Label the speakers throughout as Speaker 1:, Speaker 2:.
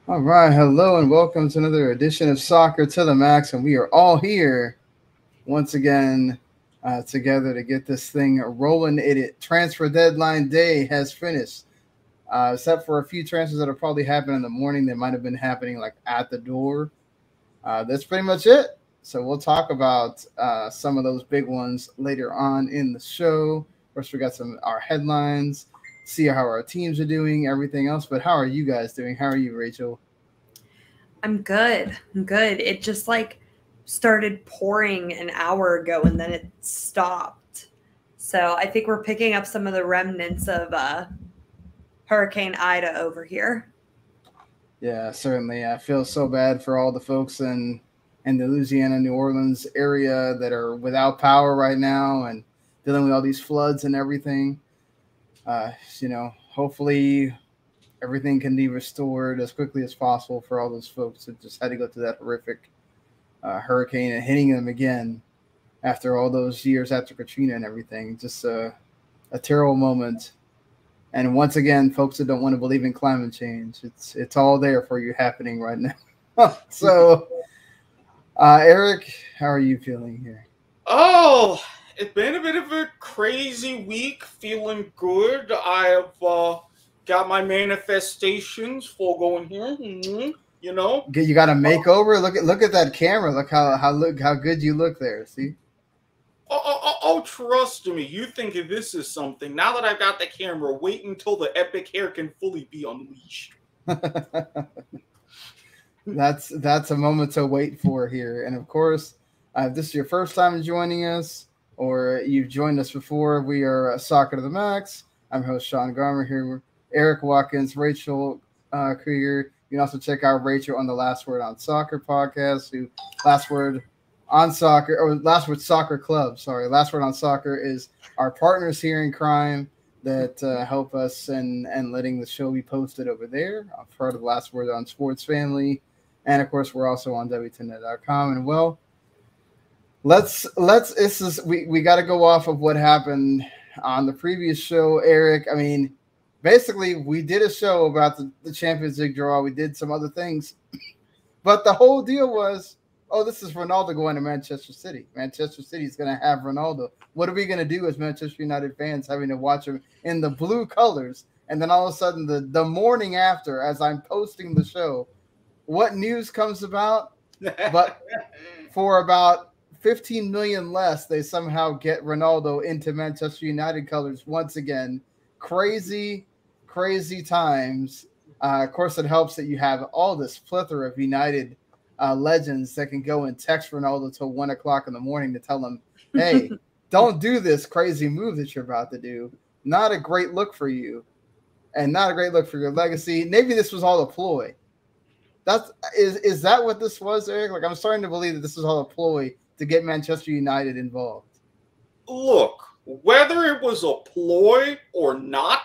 Speaker 1: All right, hello and welcome to another edition of Soccer to the Max, and we are all here once again together to get this thing rolling. Transfer deadline day has finished, except for a few transfers that will probably happen in the morning. They might have been happening like at the door. That's pretty much it. So we'll talk about some of those big ones later on in the show. First, we got some our headlines, see how our teams are doing, everything else. But how are you guys doing? How are you, Rachel?
Speaker 2: I'm good. I'm good. It just started pouring an hour ago and then it stopped. So I think we're picking up some of the remnants of Hurricane Ida over here.
Speaker 1: Yeah, certainly. I feel so bad for all the folks in the Louisiana, New Orleans area that are without power right now and dealing with all these floods and everything. Hopefully everything can be restored as quickly as possible for all those folks that just had to go through that horrific hurricane and hitting them again after all those years after Katrina and everything. Just a terrible moment. And once again, folks that don't want to believe in climate change, it's all there for you happening right now. So, Eric, how are you feeling here?
Speaker 3: Oh, it's been a bit of a crazy week. Feeling good. I have got my manifestations full going here. You know,
Speaker 1: You got a makeover. Look at that camera. Look how good you look there. See.
Speaker 3: Oh, trust me. You think this is something. Now that I've got the camera, wait until the epic hair can fully be unleashed.
Speaker 1: That's a moment to wait for here. And of course, if this is your first time joining us or you've joined us before, we are Soccer to the Max. I'm host Sean Garmer here with Erik Watkins, Rachael McKriger. You can also check out Rachel on the Last Word on Soccer podcast, who Last Word on Soccer, or Last Word Soccer Club. Sorry, Last Word on Soccer is our partners here in crime that help us and letting the show be posted over there. I'm part of the Last Word on Sports family. And of course, we're also on W10net.com. And well, we got to go off of what happened on the previous show, Eric. I mean, basically, we did a show about the Champions League draw. We did some other things, but the whole deal was, oh, this is Ronaldo going to Manchester City. Manchester City is going to have Ronaldo. What are we going to do as Manchester United fans having to watch him in the blue colors? And then all of a sudden, the morning after, as I'm posting the show, what news comes about? But for about 15 million less, they somehow get Ronaldo into Manchester United colors once again. Crazy times. Of course, it helps that you have all this plethora of United legends that can go and text Ronaldo till 1 o'clock in the morning to tell him, hey, don't do this crazy move that you're about to do. Not a great look for you and not a great look for your legacy. Maybe this was all a ploy. Is that what this was, Eric? Like, I'm starting to believe that this is all a ploy to get Manchester United involved.
Speaker 3: Look, whether it was a ploy or not,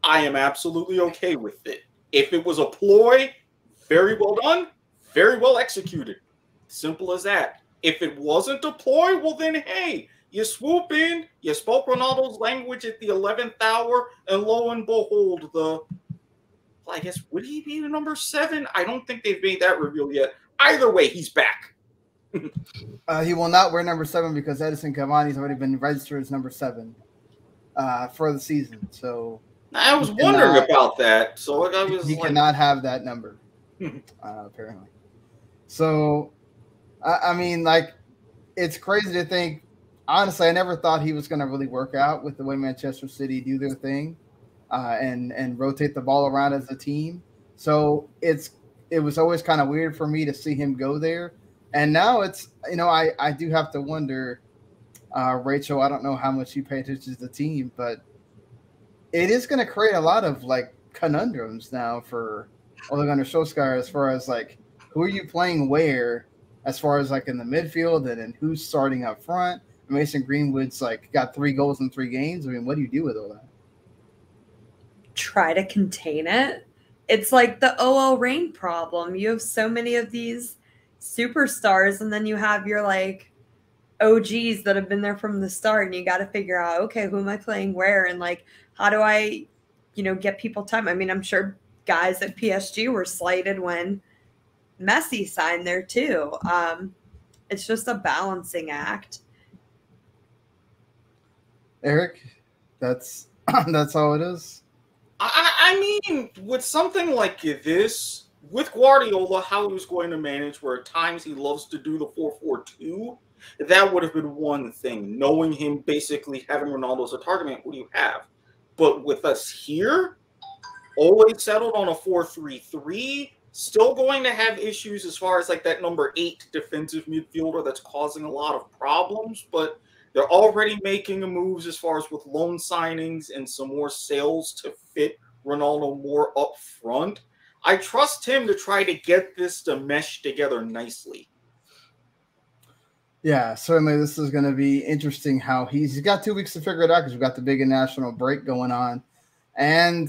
Speaker 3: I am absolutely okay with it. If it was a ploy, very well done, very well executed. Simple as that. If it wasn't a ploy, well then, hey, you swoop in, you spoke Ronaldo's language at the 11th hour, and lo and behold, I guess, would he be the number 7? I don't think they've made that reveal yet. Either way, he's back.
Speaker 1: He will not wear number 7 because Edison Cavani's already been registered as number 7 for the season. So
Speaker 3: I was wondering about that. So
Speaker 1: he cannot have that number, apparently. So, I mean, like, it's crazy to think. Honestly, I never thought he was going to really work out with the way Manchester City do their thing. And rotate the ball around as a team. So it was always kind of weird for me to see him go there. And now it's, I do have to wonder, Rachel, I don't know how much you pay attention to the team, but it is going to create a lot of like conundrums now for Ole Gunnar Solskjaer as far as like, who are you playing where, as far as like in the midfield and who's starting up front. Mason Greenwood's like got 3 goals in 3 games. I mean, what do you do with all that?
Speaker 2: Try to contain it. It's like the OL Reign problem. You have so many of these superstars, and then you have your like OGs that have been there from the start, and you got to figure out, okay, who am I playing where, and like how do I, get people time? I mean, I'm sure guys at PSG were slighted when Messi signed there too. It's just a balancing act.
Speaker 1: Eric, that's all it is.
Speaker 3: I mean, with something like this, with Guardiola, how he was going to manage, where at times he loves to do the 4-4-2, that would have been one thing. Knowing him basically having Ronaldo as a target man, what do you have? But with us here, always settled on a 4-3-3, still going to have issues as far as like that number 8 defensive midfielder that's causing a lot of problems, but they're already making moves as far as with loan signings and some more sales to fit Ronaldo more up front. I trust him to try to get this to mesh together nicely.
Speaker 1: Yeah, certainly this is going to be interesting how he's got 2 weeks to figure it out because we've got the big international break going on. And,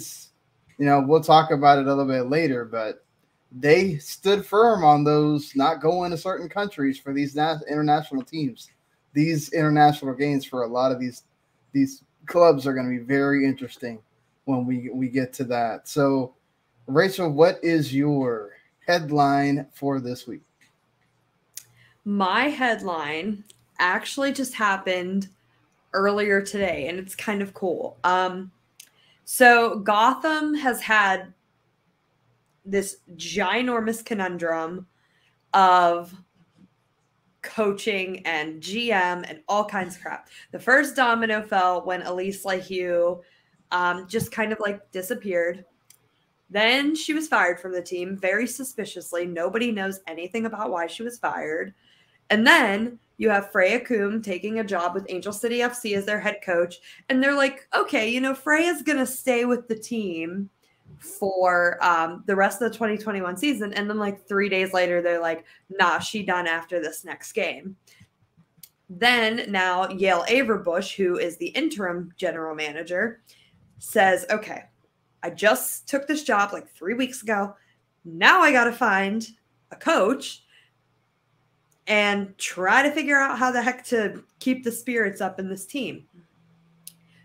Speaker 1: you know, we'll talk about it a little bit later, but they stood firm on those not going to certain countries for these international teams. These international games for a lot of these clubs are going to be very interesting when we get to that. So, Rachel, what is your headline for this week?
Speaker 2: My headline actually just happened earlier today, and it's kind of cool. So Gotham has had this ginormous conundrum of coaching and GM and all kinds of crap. The first domino fell when Elise Lahue just kind of like disappeared. Then she was fired from the team very suspiciously. Nobody knows anything about why she was fired. And then you have Freya Coombe taking a job with Angel City FC as their head coach. And they're like, okay, you know, Freya's going to stay with the team for the rest of the 2021 season. And then like 3 days later, they're like, nah, she done after this next game. Then now Yale Averbuch, who is the interim general manager, says, okay, I just took this job like 3 weeks ago. Now I got to find a coach and try to figure out how the heck to keep the spirits up in this team.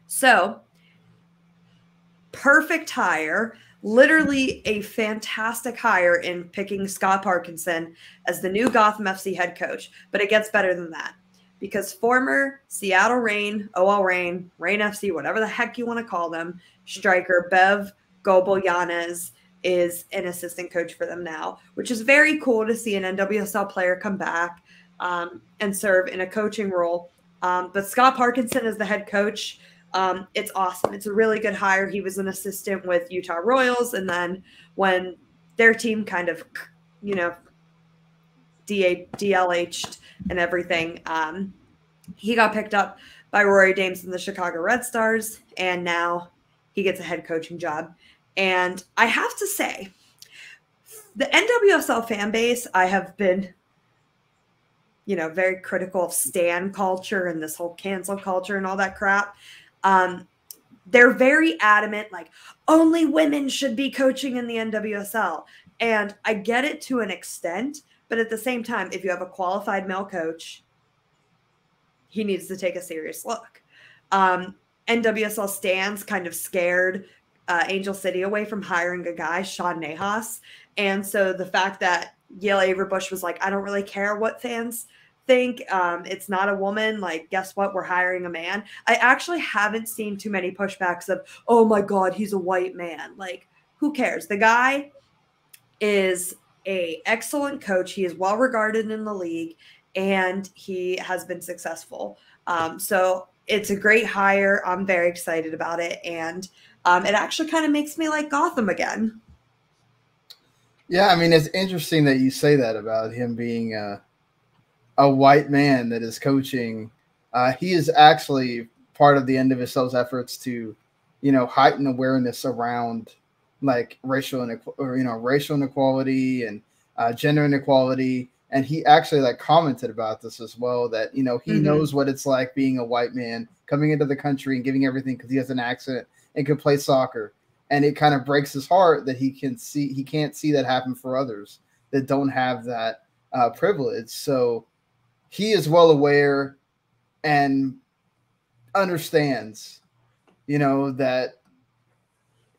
Speaker 2: So, perfect hire, literally a fantastic hire in picking Scott Parkinson as the new Gotham FC head coach. But it gets better than that because former Seattle Reign, OL Reign, Reign FC, whatever the heck you want to call them, striker Bev Gobelyanez is an assistant coach for them now, which is very cool to see an NWSL player come back and serve in a coaching role. But Scott Parkinson is the head coach. It's awesome. It's a really good hire. He was an assistant with Utah Royals. And then when their team kind of, you know, DLH'd and everything, he got picked up by Rory Dames and the Chicago Red Stars. And now he gets a head coaching job. And I have to say, the NWSL fan base, I have been, you know, very critical of stan culture and this whole cancel culture and all that crap. They're very adamant, like, only women should be coaching in the NWSL. And I get it to an extent, but at the same time, if you have a qualified male coach, he needs to take a serious look. NWSL stans kind of scared Angel City away from hiring a guy, Sean Nahas. And so the fact that Yale Averbuch was like, I don't really care what fans think. It's not a woman. Like, guess what? We're hiring a man. I actually haven't seen too many pushbacks of, oh my God, he's a white man. Like, who cares? The guy is an excellent coach. He is well regarded in the league and he has been successful. So it's a great hire. I'm very excited about it. And it actually kind of makes me like Gotham again.
Speaker 1: Yeah, I mean, it's interesting that you say that about him being a white man that is coaching. He is actually part of the NWSL's efforts to, you know, heighten awareness around like racial inequality and gender inequality. And he actually like commented about this as well, that, you know, he knows what it's like being a white man coming into the country and giving everything because he has an accent and can play soccer. And it kind of breaks his heart that he can't see that happen for others that don't have that privilege. So he is well aware and understands, you know, that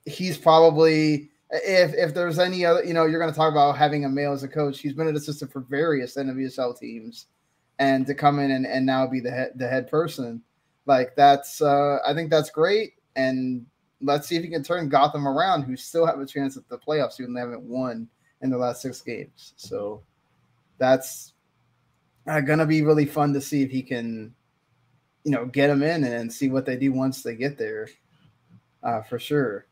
Speaker 1: he's probably if there's any other, you're going to talk about having a male as a coach. He's been an assistant for various NWSL teams, and to come in and now be the head person, like that's I think that's great. And let's see if he can turn Gotham around, who still have a chance at the playoffs, even though they haven't won in the last 6 games. So that's going to be really fun to see if he can, get them in and see what they do once they get there, for sure.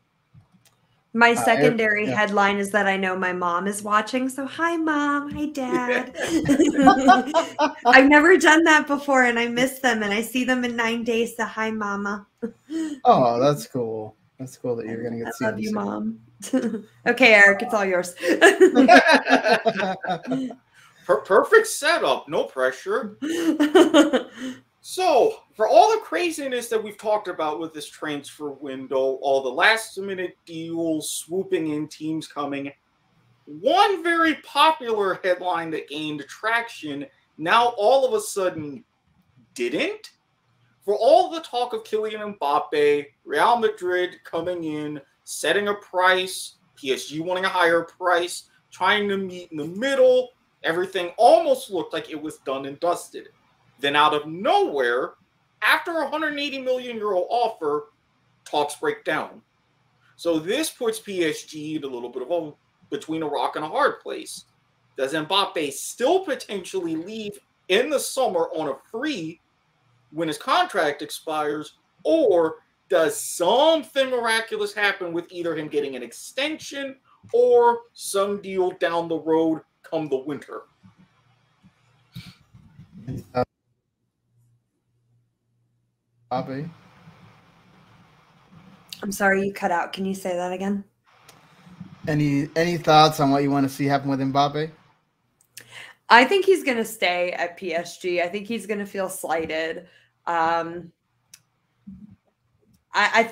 Speaker 2: My secondary headline is that I know my mom is watching. So hi, Mom. Hi, Dad. I've never done that before, and I miss them, and I see them in 9 days. So hi, Mama.
Speaker 1: Oh, that's cool. That's cool that you're going to get to see them.
Speaker 2: I love you, Mom. Okay, Eric, it's all yours.
Speaker 3: Perfect setup. No pressure. So, for all the craziness that we've talked about with this transfer window, all the last-minute deals, swooping in, teams coming, one very popular headline that gained traction now all of a sudden didn't. For all the talk of Kylian Mbappe, Real Madrid coming in, setting a price, PSG wanting a higher price, trying to meet in the middle, everything almost looked like it was done and dusted. Then out of nowhere, after a €180 million offer, talks break down. So this puts PSG in a little bit of between a rock and a hard place. Does Mbappe still potentially leave in the summer on a free when his contract expires, or does something miraculous happen with either him getting an extension or some deal down the road come the winter?
Speaker 1: Mbappe.
Speaker 2: I'm sorry, you cut out. Can you say that again?
Speaker 1: Any thoughts on what you want to see happen with Mbappe?
Speaker 2: I think he's going to stay at PSG. I think he's going to feel slighted. I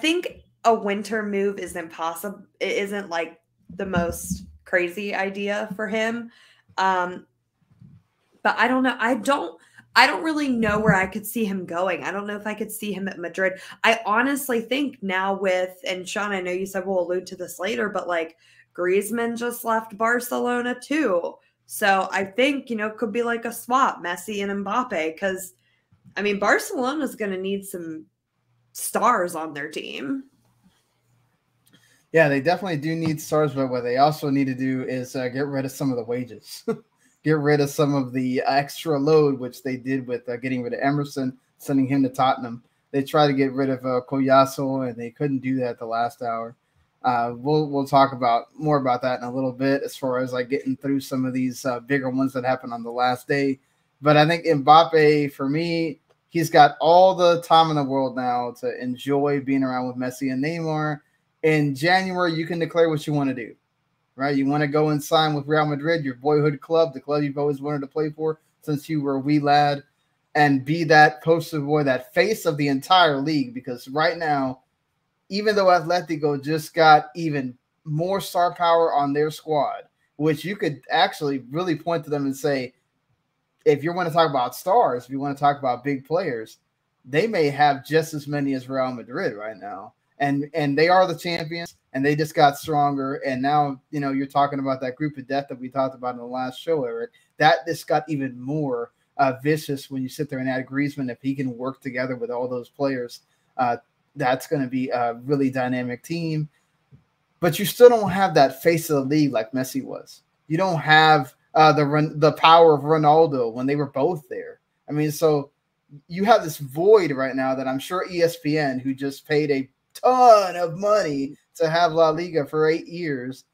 Speaker 2: think a winter move is impossible. It isn't like the most crazy idea for him. But I don't know. I don't really know where I could see him going. I don't know if I could see him at Madrid. I honestly think now and Sean, I know you said we'll allude to this later, but like Griezmann just left Barcelona too. So I think, it could be like a swap, Messi and Mbappe, because, I mean, Barcelona's going to need some stars on their team.
Speaker 1: Yeah, they definitely do need stars, but what they also need to do is get rid of some of the wages. Get rid of some of the extra load, which they did with getting rid of Emerson, sending him to Tottenham. They tried to get rid of Collazo, and they couldn't do that the last hour. We'll talk more about that in a little bit as far as like getting through some of these bigger ones that happened on the last day. But I think Mbappe, for me, he's got all the time in the world now to enjoy being around with Messi and Neymar. In January, you can declare what you want to do. Right, you want to go and sign with Real Madrid, your boyhood club, the club you've always wanted to play for since you were a wee lad, and be that poster boy, that face of the entire league. Because right now, even though Atletico just got even more star power on their squad, which you could actually really point to them and say, if you want to talk about stars, if you want to talk about big players, they may have just as many as Real Madrid right now. And they are the champions, and they just got stronger. And now, you're talking about that group of death that we talked about in the last show, Eric. That just got even more vicious when you sit there and add Griezmann. If he can work together with all those players, that's going to be a really dynamic team. But you still don't have that face of the league like Messi was. You don't have the power of Ronaldo when they were both there. I mean, so you have this void right now that I'm sure ESPN, who just paid a ton of money to have La Liga for 8 years,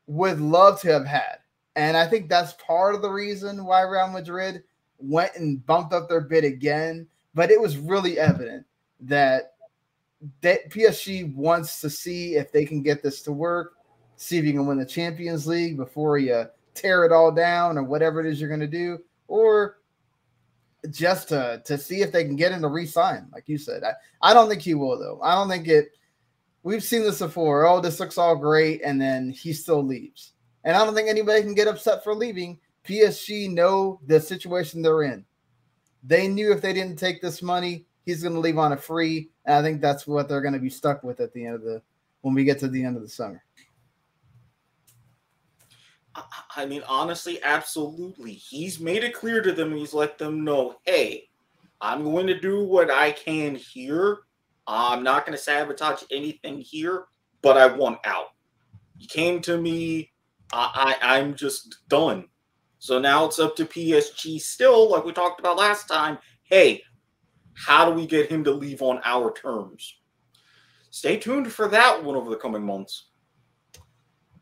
Speaker 1: would love to have had. And I think that's part of the reason why Real Madrid went and bumped up their bid again. But it was really evident that PSG wants to see if they can get this to work, see if you can win the Champions League before you tear it all down or whatever it is you're going to do, or just to see if they can get him to re-sign, like you said. I don't think he will, though. I don't think it – we've seen this before. Oh, this looks all great, and then he still leaves. And I don't think anybody can get upset for leaving. PSG know the situation they're in. They knew if they didn't take this money, he's going to leave on a free, and I think that's what they're going to be stuck with at the end of when we get to the end of the summer.
Speaker 3: I mean, honestly, absolutely. He's made it clear to them. He's let them know, hey, I'm going to do what I can here. I'm not going to sabotage anything here, but I want out. You came to me. I'm just done. So now it's up to PSG still, like we talked about last time. Hey, how do we get him to leave on our terms? Stay tuned for that one over the coming months.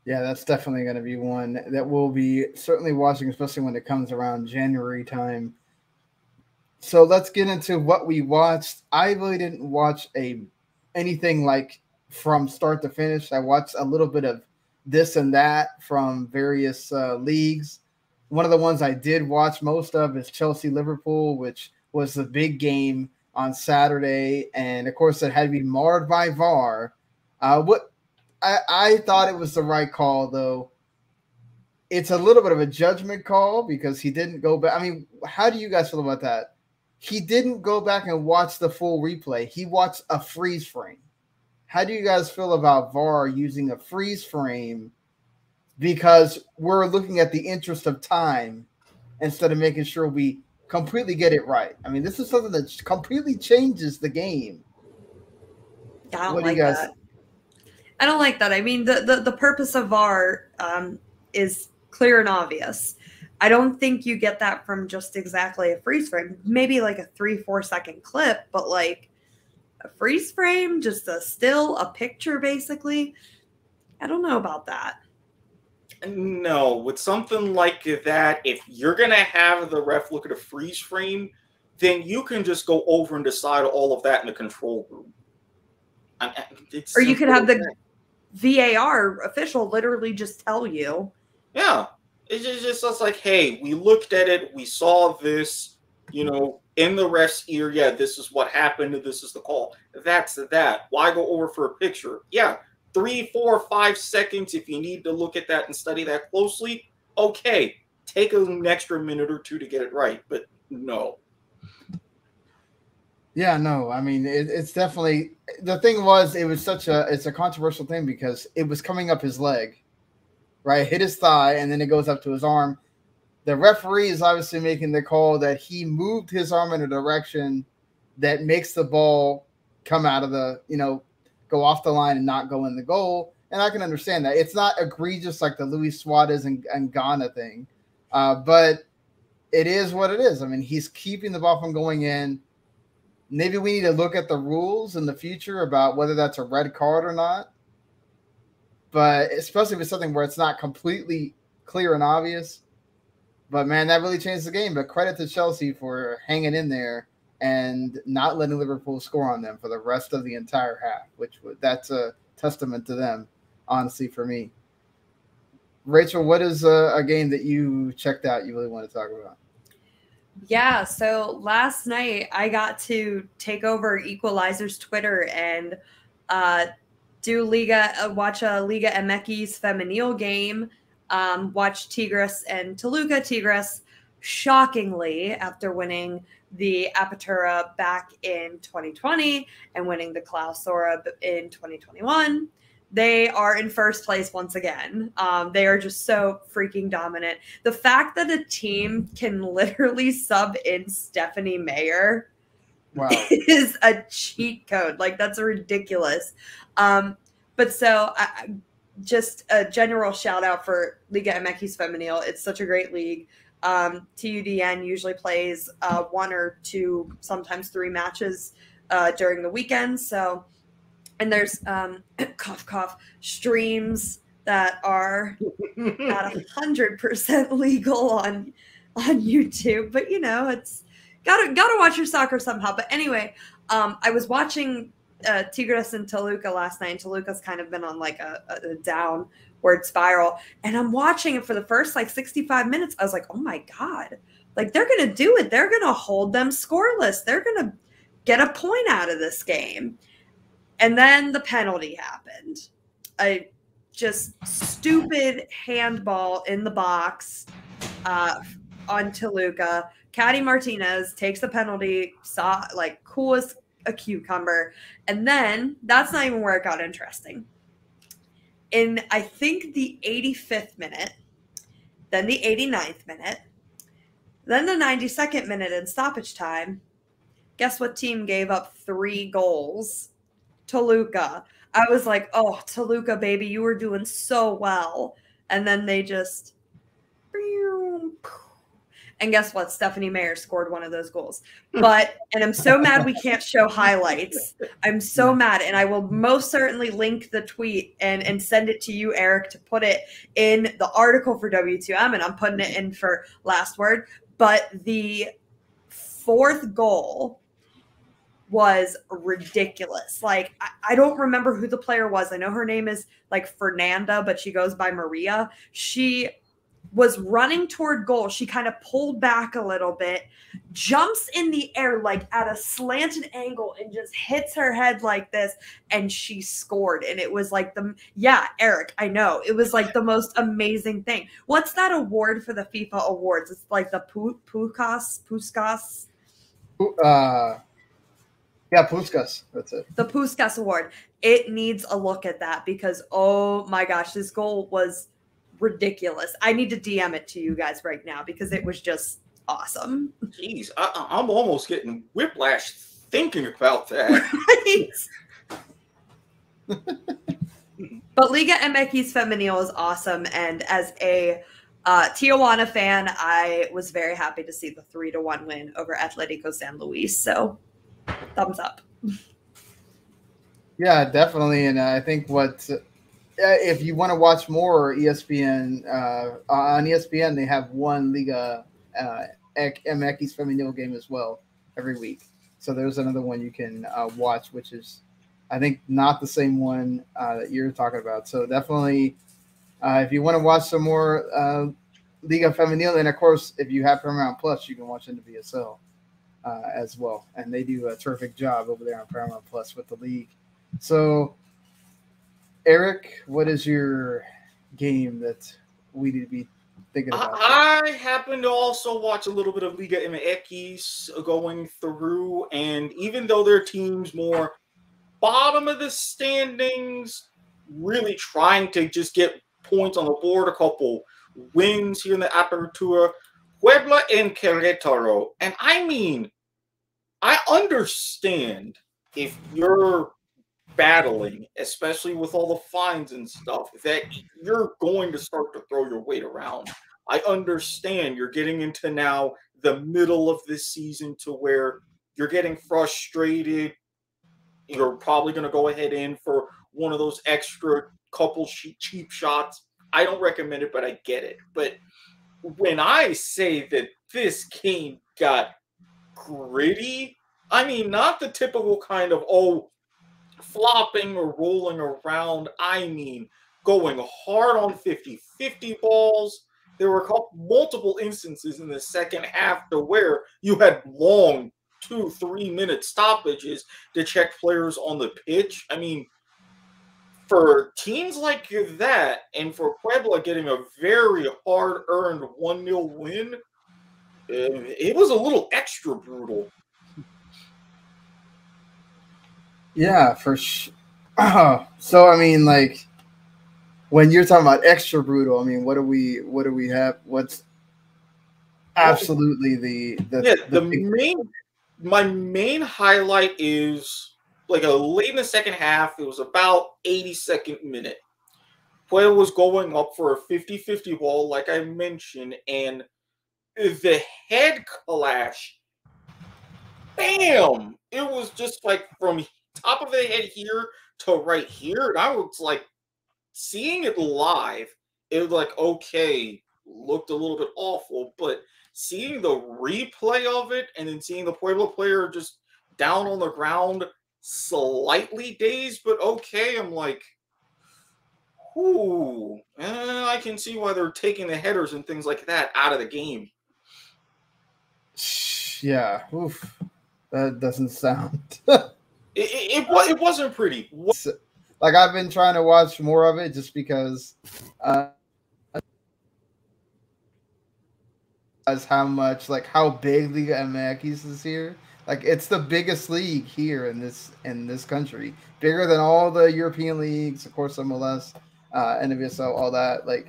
Speaker 1: Yeah, that's definitely going to be one that we'll be certainly watching, especially when it comes around January time. So let's get into what we watched. I really didn't watch anything like from start to finish. I watched a little bit of this and that from various leagues. One of the ones I did watch most of is Chelsea-Liverpool, which was the big game on Saturday. And, of course, it had to be marred by VAR. I thought it was the right call, though. It's a little bit of a judgment call because he didn't go back. I mean, how do you guys feel about that? He didn't go back and watch the full replay. He watched a freeze frame. How do you guys feel about VAR using a freeze frame because we're looking at the interest of time instead of making sure we completely get it right? I mean, this is something that completely changes the game.
Speaker 2: I don't like that. I don't like that. I mean, the purpose of VAR is clear and obvious. I don't think you get that from just exactly a freeze frame. Maybe like a 3-4 second clip, but like a freeze frame, just a still, a picture basically. I don't know about that.
Speaker 3: No, with something like that, if you're going to have the ref look at a freeze frame, then you can just go over and decide all of that in the control room.
Speaker 2: Or you could have the VAR official literally just tell you.
Speaker 3: Yeah. It's just like, hey, we looked at it. We saw this, in the ref's ear. Yeah, this is what happened. This is the call. That's that. Why go over for a picture? Yeah, 3, 4, 5 seconds. If you need to look at that and study that closely, okay. Take an extra minute or two to get it right. But no.
Speaker 1: Yeah, no. I mean, it's definitely the thing was it's a controversial thing because it was coming up his leg. Right, hit his thigh, and then it goes up to his arm. The referee is obviously making the call that he moved his arm in a direction that makes the ball come out of go off the line and not go in the goal. And I can understand that. It's not egregious like the Luis Suarez and Ghana thing, but it is what it is. I mean, he's keeping the ball from going in. Maybe we need to look at the rules in the future about whether that's a red card or not. But especially if it's something where it's not completely clear and obvious. But, man, that really changed the game. But credit to Chelsea for hanging in there and not letting Liverpool score on them for the rest of the entire half, that's a testament to them, honestly, for me. Rachel, what is a game that you checked out you really want to talk about?
Speaker 2: Yeah, so last night I got to take over Equalizer's Twitter and watch a Liga MX Femenil game, watch Tigres and Toluca. Tigres, shockingly, after winning the Apertura back in 2020 and winning the Clausura in 2021, they are in first place once again. They are just so freaking dominant. The fact that a team can literally sub in Stephanie Meyer is a cheat code. Like, that's ridiculous. But so just a general shout out for Liga MX Femenil. It's such a great league. TUDN usually plays 1 or 2, sometimes 3 matches during the weekend. So, and there's cough, cough, streams that are at 100% legal on YouTube. But it's gotta watch your soccer somehow. But anyway, I was watching Tigres and Toluca last night, and Toluca's kind of been on like a downward spiral. And I'm watching it for the first 65 minutes. I was like, oh my God, they're going to do it. They're going to hold them scoreless. They're going to get a point out of this game. And then the penalty happened. Just stupid handball in the box on Toluca. Caddy Martinez takes the penalty, cool as a cucumber. And then that's not even where it got interesting. In, I think, the 85th minute, then the 89th minute, then the 92nd minute in stoppage time. Guess what team gave up 3 goals? Toluca. I was like, oh, Toluca, baby, you were doing so well. And then they just... And guess what? Stephanie Mayer scored one of those goals. And I'm so mad we can't show highlights. I'm so mad. And I will most certainly link the tweet and send it to you, Eric, to put it in the article for W2M. And I'm putting it in for last word. But the 4th goal was ridiculous. Like, I don't remember who the player was. I know her name is like Fernanda, but she goes by Maria. She was running toward goal. She kind of pulled back a little bit, jumps in the air like at a slanted angle and just hits her head like this, and she scored. And it was like Eric, I know. It was like the most amazing thing. What's that award for the FIFA awards? It's like the Puskas.
Speaker 1: Yeah, Puskas. That's it.
Speaker 2: The Puskas Award. It needs a look at that because, oh my gosh, this goal was ridiculous. I need to DM it to you guys right now because it was just awesome.
Speaker 3: Jeez, I'm almost getting whiplash thinking about that.
Speaker 2: Right? But Liga MX Femenil is awesome. And as a Tijuana fan, I was very happy to see the 3-1 win over Atletico San Luis. So thumbs up.
Speaker 1: Yeah, definitely. And I think if you want to watch more ESPN, on ESPN, they have one Liga MX Femenil game as well every week. So there's another one you can watch, which is, I think, not the same one that you're talking about. So definitely, if you want to watch some more Liga Femenil, and of course, if you have Paramount Plus, you can watch NWSL as well. And they do a terrific job over there on Paramount Plus with the league. So, Eric, what is your game that we need to be thinking about?
Speaker 3: I happen to also watch a little bit of Liga MX going through, and even though their team's more bottom of the standings, really trying to just get points on the board, a couple wins here in the Apertura, Puebla and Querétaro. And I mean, I understand if you're battling, especially with all the fines and stuff, that you're going to start to throw your weight around. I understand you're getting into now the middle of this season to where you're getting frustrated. You're probably going to go ahead in for one of those extra couple cheap shots. I don't recommend it, but I get it. But when I say that this game got gritty, I mean, not the typical kind of, flopping or rolling around. I mean, going hard on 50-50 balls. There were multiple instances in the second half to where you had long 2-3 minute stoppages to check players on the pitch. I mean, for teams like that, and for Puebla getting a very hard-earned 1-0 win, it was a little extra brutal.
Speaker 1: Yeah, for sure. So I mean, like, when you're talking about extra brutal, I mean, what do we have? What's absolutely
Speaker 3: my main highlight is like late in the second half. It was about 82nd minute. Puebla was going up for a 50-50 ball, like I mentioned, and the head clash. Bam! It was just like from top of the head here to right here, and I was like, seeing it live, it was like, okay, looked a little bit awful, but seeing the replay of it and then seeing the Puebla player just down on the ground, slightly dazed, but okay, I'm like, I can see why they're taking the headers and things like that out of the game.
Speaker 1: Yeah, that doesn't sound...
Speaker 3: It wasn't pretty.
Speaker 1: Like, I've been trying to watch more of it just because how big Liga MX is here. Like, it's the biggest league here in this country, bigger than all the European leagues, of course, MLS, NWSL, all that. Like,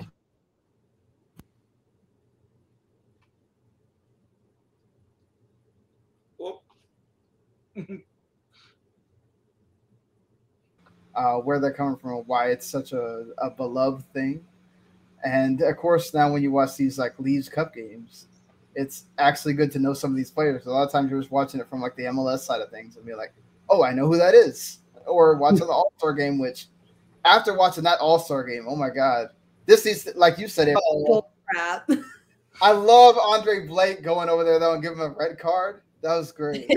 Speaker 1: where they're coming from, and why it's such a beloved thing. And of course, now when you watch these like Leagues Cup games, it's actually good to know some of these players. A lot of times you're just watching it from like the MLS side of things and be like, oh, I know who that is. Or watching the All-Star game, which after watching that All-Star game, oh my God, this is, like you said,
Speaker 2: bull crap.
Speaker 1: I love Andre Blake going over there though and giving him a red card. That was great. He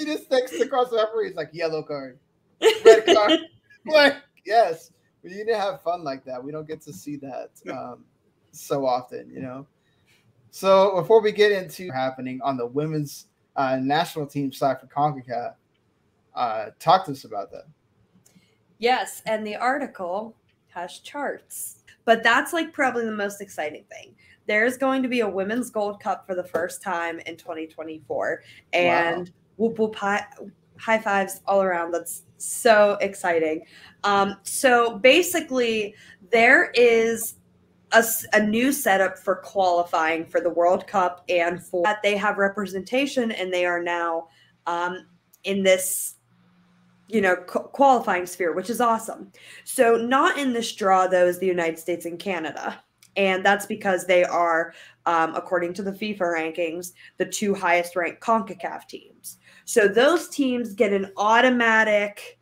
Speaker 1: just texts across the referee. He's like, yellow card, red card. Like, yes. We need to have fun like that. We don't get to see that so often, you know. So before we get into happening on the women's national team side for CONCACAF, talk to us about that.
Speaker 2: Yes, and the article has charts. But that's like probably the most exciting thing. There's going to be a Women's Gold Cup for the first time in 2024. And whoop whoop high fives all around. That's so exciting. So basically, there is a new setup for qualifying for the World Cup, and for that they have representation, and they are now in this, you know, qualifying sphere, which is awesome. So not in this draw, though, is the United States and Canada. And that's because they are, according to the FIFA rankings, the two highest ranked CONCACAF teams. So those teams get an automatic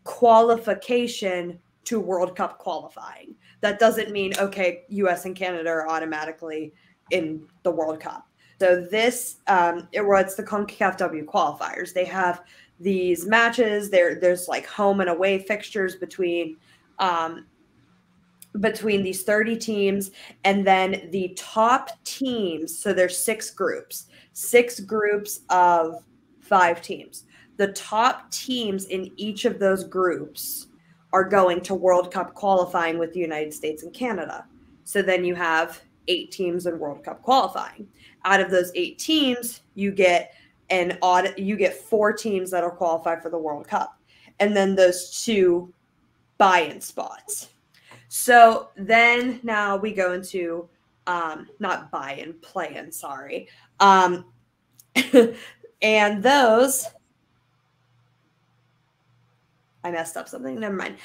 Speaker 2: qualification to World Cup qualifying. That doesn't mean, okay, US and Canada are automatically in the World Cup. So this, it's the CONCACAF W qualifiers. They have these matches. There's like home and away fixtures between these 30 teams, and then the top teams. So there's six groups of 5 teams. The top teams in each of those groups are going to World Cup qualifying with the United States and Canada. So then you have 8 teams in World Cup qualifying. Out of those 8 teams, you get 4 teams that'll qualify for the World Cup, and then those 2 buy-in spots. So then now we go into not buy-in, play-in, sorry. And those, I messed up something. Never mind.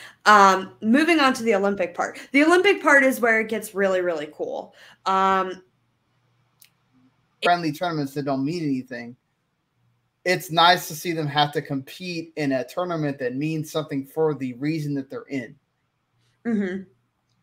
Speaker 2: Moving on to the Olympic part. The Olympic part is where it gets really, really cool.
Speaker 1: Friendly tournaments that don't mean anything. It's nice to see them have to compete in a tournament that means something for the reason that they're in.
Speaker 2: Mm-hmm.